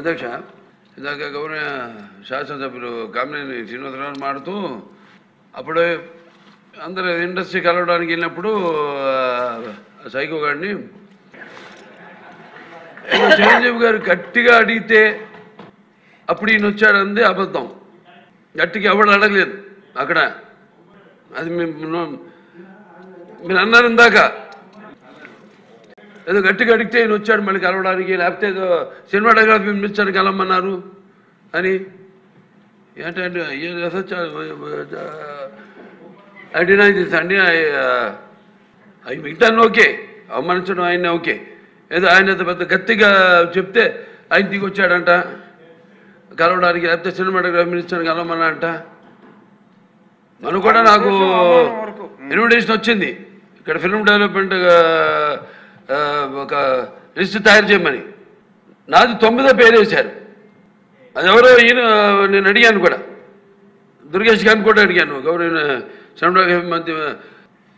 అధ్యక్ష, ఇందాక గౌరవ శాసనసభ్యులు కామినేని శ్రీనివాసరావు మాడుతూ అప్పుడు అందరూ ఇండస్ట్రీ కలవడానికి వెళ్ళినప్పుడు సైకో గారిని చిరంజీవి గారు గట్టిగా అడిగితే అప్పుడు ఈయన వచ్చాడంది అబద్ధం. గట్టిగా ఎవడు అడగలేదు అక్కడ. అది మీరు అన్నారు ఇందాక, ఏదో గట్టిగా అడిగితే ఈయన వచ్చాడు మళ్ళీ కలవడానికి, లేకపోతే ఏదో సినిమాటోగ్రఫీ మినిస్టర్ కలవమన్నారు అని. ఏంటంటే అడినా అండి అవి మిగతా ఓకే, అవమానించడం ఆయన ఓకే, ఏదో ఆయన పెద్ద గట్టిగా చెప్తే ఆయన దిగి వచ్చాడంట కలవడానికి, లేకపోతే సినిమాటోగ్రఫీ మినిస్టర్ కలవమన్నా అంట. మనం కూడా నాకు ఇన్విటేషన్ వచ్చింది ఇక్కడ ఫిల్మ్ డెవలప్మెంట్ ఒక లిస్ట్ తయారు చేయమని. నాది 9వ పేరు వేశారు. అది ఎవరో ఈయన నేను అడిగాను కూడా, దుర్గేష్ గారిని కూడా అడిగాను, గౌరవ సినిమాటోగ్రఫీ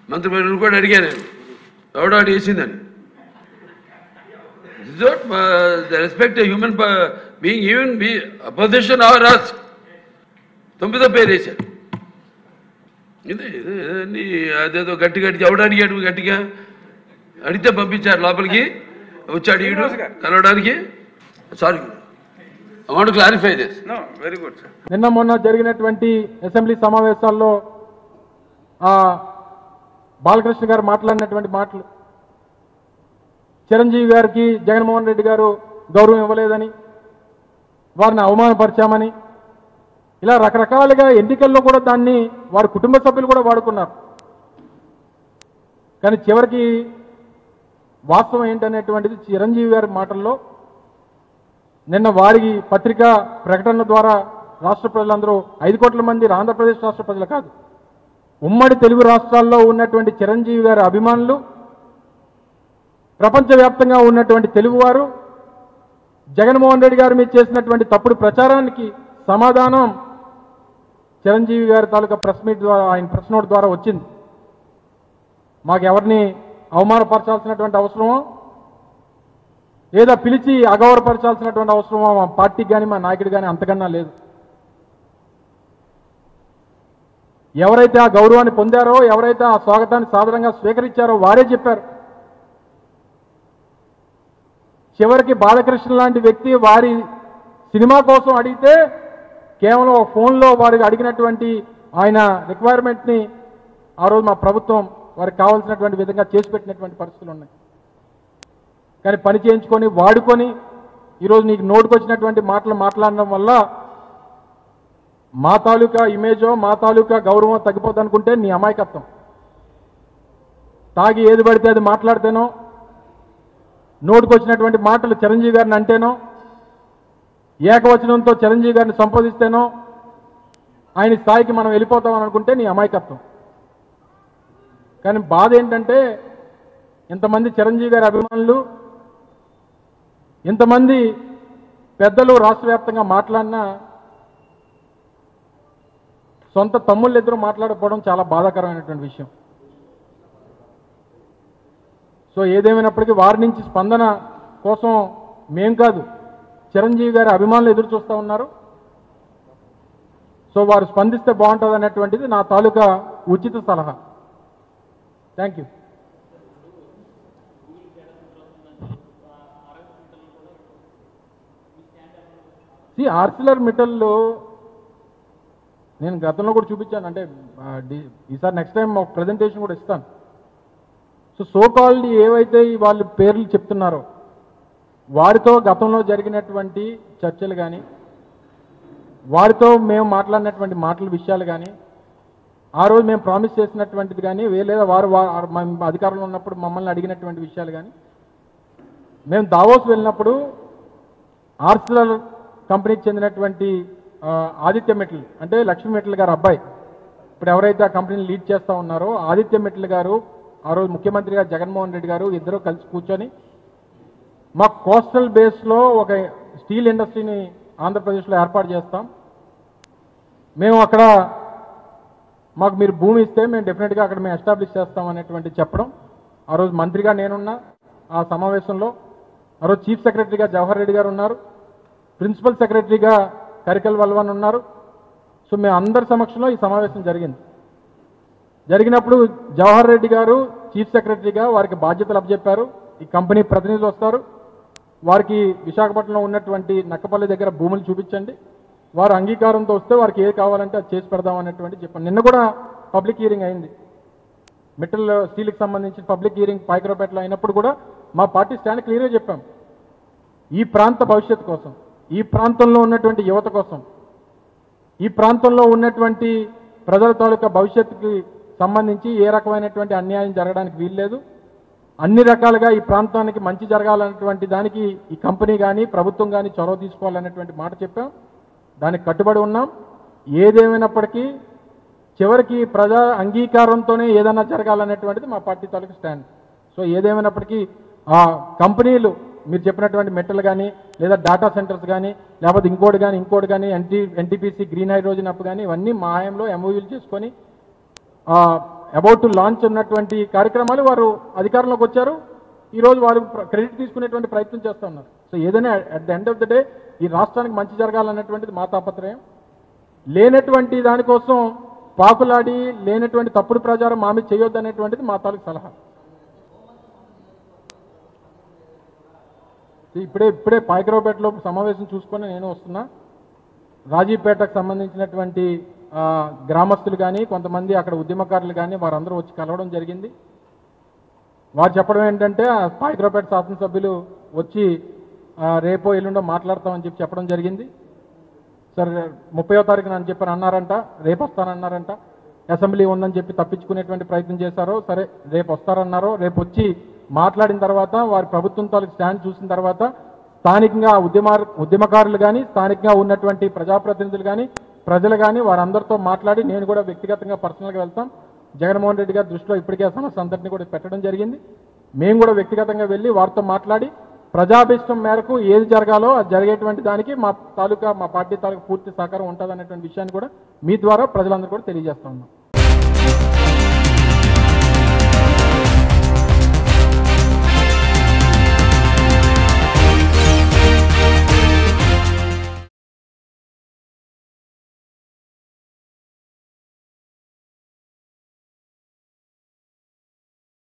మంత్రి కూడా అడిగాను నేను, ఎవడో అడి వేసిందని. The respect human being even be opposition our us 9వ పేరు వేశారు. ఇదే అదేదో గట్టి ఎవడు అడిగాడు, గట్టిగా అడిగితే పంపించారు లోపలికి, వచ్చి అడిగాడు కలవడానికి. Sorry, I want to clarify this. Very good. నిన్న మొన్న జరిగినటువంటి అసెంబ్లీ సమావేశాల్లో బాలకృష్ణ గారు మాట్లాడినటువంటి మాటలు, చిరంజీవి గారికి జగన్మోహన్ రెడ్డి గారు గౌరవం ఇవ్వలేదని, వారిని అవమానపరిచామని, ఇలా రకరకాలుగా ఎన్నికల్లో కూడా దాన్ని వారి కుటుంబ సభ్యులు కూడా వాడుకున్నారు. కానీ చివరికి వాస్తవం ఏంటనేటువంటిది చిరంజీవి గారి మాటల్లో నిన్న వారి పత్రికా ప్రకటనల ద్వారా రాష్ట్ర ప్రజలందరూ 5 కోట్ల మంది ఆంధ్రప్రదేశ్ రాష్ట్ర ప్రజలు కాదు, ఉమ్మడి తెలుగు రాష్ట్రాల్లో ఉన్నటువంటి చిరంజీవి గారి అభిమానులు, ప్రపంచవ్యాప్తంగా ఉన్నటువంటి తెలుగువారు జగన్మోహన్ రెడ్డి గారి మీద చేసినటువంటి తప్పుడు ప్రచారానికి సమాధానం చిరంజీవి గారి తాలూకా ప్రెస్ మీట్ ద్వారా, ఆయన ప్రెస్ నోట్ ద్వారా వచ్చింది. మాకెవరిని అవమానపరచాల్సినటువంటి అవసరమో, లేదా పిలిచి అగౌరవపరచాల్సినటువంటి అవసరమో మా పార్టీకి కానీ మా నాయకుడు కానీ అంతకన్నా లేదు. ఎవరైతే ఆ గౌరవాన్ని పొందారో, ఎవరైతే ఆ స్వాగతాన్ని సాదరంగా స్వీకరించారో వారే చెప్పారు. చివరికి బాలకృష్ణ లాంటి వ్యక్తి వారి సినిమా కోసం అడిగితే కేవలం ఫోన్లో వారికి అడిగినటువంటి ఆయన రిక్వైర్మెంట్ని ఆ రోజు మా ప్రభుత్వం వారికి కావాల్సినటువంటి విధంగా చేసి పెట్టినటువంటి పరిస్థితులు ఉన్నాయి. కానీ పని చేయించుకొని వాడుకొని ఈరోజు నీకు నోటుకొచ్చినటువంటి మాటలు మాట్లాడడం వల్ల మా తాలూకా ఇమేజో మా తాలూకా గౌరవం తగ్గిపోద్ది అనుకుంటే నీ అమాయకత్వం. తాగి ఏది పడితే అది మాట్లాడితేనో, నోటుకొచ్చినటువంటి మాటలు చిరంజీవి గారిని అంటేనో, ఏకవచనంతో చిరంజీవి గారిని సంబోధిస్తేనో ఆయన స్థాయికి మనం వెళ్ళిపోతామని అనుకుంటే నీ అమాయకత్వం. కానీ బాధ ఏంటంటే ఇంతమంది చిరంజీవి గారి అభిమానులు, ఇంతమంది పెద్దలు రాష్ట్ర వ్యాప్తంగా మాట్లాడినా సొంత తమ్ముళ్ళు ఇద్దరు మాట్లాడకపోవడం చాలా బాధాకరమైనటువంటి విషయం. సో ఏదేమైనప్పటికీ వారి నుంచి స్పందన కోసం మేం కాదు, చిరంజీవి గారి అభిమానులు ఎదురు చూస్తూ ఉన్నారు. సో వారు స్పందిస్తే బాగుంటుంది అనేటువంటిది నా తాలూకా ఉచిత సలహా. Thank you. ఆర్సిలర్ మిట్టల్లో నేను గతంలో కూడా చూపించాను, అంటే ఈసారి నెక్స్ట్ టైం ఒక ప్రజెంటేషన్ కూడా ఇస్తాను. సో కాల్డ్ ఏవైతే వాళ్ళు పేర్లు చెప్తున్నారో వారితో గతంలో జరిగినటువంటి చర్చలు కానీ, వారితో మేము మాట్లాడినటువంటి మాటల విషయాలు కానీ, ఆ రోజు మేము ప్రామిస్ చేసినటువంటిది కానీ, లేదా వారు అధికారంలో ఉన్నప్పుడు మమ్మల్ని అడిగినటువంటి విషయాలు కానీ, మేము దావోస్ వెళ్ళినప్పుడు ఆర్సిలర్ కంపెనీకి చెందినటువంటి ఆదిత్య మిట్టల్, అంటే లక్ష్మీ మిట్టల్ గారు అబ్బాయి, ఇప్పుడు ఎవరైతే ఆ కంపెనీని లీడ్ చేస్తూ ఉన్నారో ఆదిత్య మిట్టల్ గారు, ఆ రోజు ముఖ్యమంత్రిగా జగన్మోహన్ రెడ్డి గారు ఇద్దరు కలిసి కూర్చొని మా కోస్టల్ బేస్లో ఒక స్టీల్ ఇండస్ట్రీని ఆంధ్రప్రదేశ్లో ఏర్పాటు చేస్తాం, మేము అక్కడ మాకు మీరు భూమి ఇస్తే మేము డెఫినెట్గా అక్కడ మేము ఎస్టాబ్లిష్ చేస్తాం అనేటువంటి చెప్పడం. ఆ రోజు మంత్రిగా నేనున్నా ఆ సమావేశంలో, ఆ రోజు చీఫ్ సెక్రటరీగా జవహర్ రెడ్డి గారు ఉన్నారు, ప్రిన్సిపల్ సెక్రటరీగా కరికల్ వల్వన్ ఉన్నారు. సో మేము అందరి సమక్షంలో ఈ సమావేశం జరిగినప్పుడు జవహర్ రెడ్డి గారు చీఫ్ సెక్రటరీగా వారికి బాధ్యతలు అప్పచెప్పారు. ఈ కంపెనీ ప్రతినిధులు వస్తారు, వారికి విశాఖపట్నంలో ఉన్నటువంటి నక్కపల్లి దగ్గర భూములు చూపించండి, వారు అంగీకారంతో వస్తే వారికి ఏది కావాలంటే అది చేసి పెడదాం అన్నటువంటి చెప్పాను. నిన్న కూడా పబ్లిక్ హియరింగ్ అయింది, మెటల్ స్టీల్కి సంబంధించిన పబ్లిక్ హియరింగ్ పాయకరావుపేటలో అయినప్పుడు కూడా మా పార్టీ స్టాండ్ క్లియర్గా చెప్పాం. ఈ ప్రాంత భవిష్యత్తు కోసం, ఈ ప్రాంతంలో ఉన్నటువంటి యువత కోసం, ఈ ప్రాంతంలో ఉన్నటువంటి ప్రజల తాలూకా భవిష్యత్తుకి సంబంధించి ఏ రకమైనటువంటి అన్యాయం జరగడానికి వీల్లేదు. అన్ని రకాలుగా ఈ ప్రాంతానికి మంచి జరగాలన్నటువంటి దానికి ఈ కంపెనీ కానీ ప్రభుత్వం కానీ చొరవ తీసుకోవాలన్నటువంటి మాట చెప్పాం. దానికి కట్టుబడి ఉన్నాం. ఏదేమైనప్పటికీ చివరికి ప్రజా అంగీకారంతోనే ఏదైనా జరగాలనేటువంటిది మా పార్టీ తాలూకు స్టాండ్. సో ఏదేమైనప్పటికీ ఆ కంపెనీలు మీరు చెప్పినటువంటి మెటల్ కానీ లేదా డాటా సెంటర్స్ కానీ లేకపోతే ఇంకోటి కానీ ఎన్టీపీసీ గ్రీన్ హైడ్రోజన్ అప్ కానీ ఇవన్నీ మా హయాంలో ఎంఓయూలు చేసుకొని అబౌట్ టు లాంచ్ ఉన్నటువంటి కార్యక్రమాలు వారు అధికారంలోకి వచ్చారు. ఈరోజు వారు క్రెడిట్ తీసుకునేటువంటి ప్రయత్నం చేస్తూ ఉన్నారు. సో ఏదైనా at the end of the day ఈ రాష్ట్రానికి మంచి జరగాలన్నటువంటిది మా తాపత్రయం. లేనటువంటి దానికోసం పాకులాడి లేనటువంటి తప్పుడు ప్రచారం మా మీద చేయొద్దు అనేటువంటిది మా తాలూకు సలహా. ఇప్పుడే పాయకరావుపేటలో సమావేశం చూసుకొని నేను వస్తున్నా. రాజీపేటకు సంబంధించినటువంటి గ్రామస్తులు కానీ కొంతమంది అక్కడ ఉద్యమకారులు కానీ వారందరూ వచ్చి కలవడం జరిగింది. వారు చెప్పడం ఏంటంటే పాయకరావుపేట శాసనసభ్యులు వచ్చి రేపో ఎల్లుండో మాట్లాడతామని చెప్పడం జరిగింది. సరే 30వ తారీఖున అని చెప్పి అన్నారంట, రేపు వస్తానన్నారంట. అసెంబ్లీ ఉందని చెప్పి తప్పించుకునేటువంటి ప్రయత్నం చేశారో, సరే రేపు వస్తారన్నారో, రేపు వచ్చి మాట్లాడిన తర్వాత వారి ప్రభుత్వం తాలూకు స్టాండ్ చూసిన తర్వాత స్థానికంగా ఉద్యమకారులు కానీ స్థానికంగా ఉన్నటువంటి ప్రజాప్రతినిధులు కానీ ప్రజలు కానీ వారందరితో మాట్లాడి నేను కూడా వ్యక్తిగతంగా పర్సనల్గా వెళ్తాం. జగన్మోహన్ రెడ్డి గారి దృష్టిలో ఇప్పటికే ఆ సమస్య అందరినీ కూడా పెట్టడం జరిగింది. మేము కూడా వ్యక్తిగతంగా వెళ్ళి వారితో మాట్లాడి ప్రజాభిష్టం మేరకు ఏది జరగాలో అది జరిగేటువంటి దానికి మా పార్టీ తాలూకా పూర్తి సహకారం ఉంటుంది అనేటువంటి విషయాన్ని కూడా మీ ద్వారా ప్రజలందరూ కూడా తెలియజేస్తా ఉన్నాం.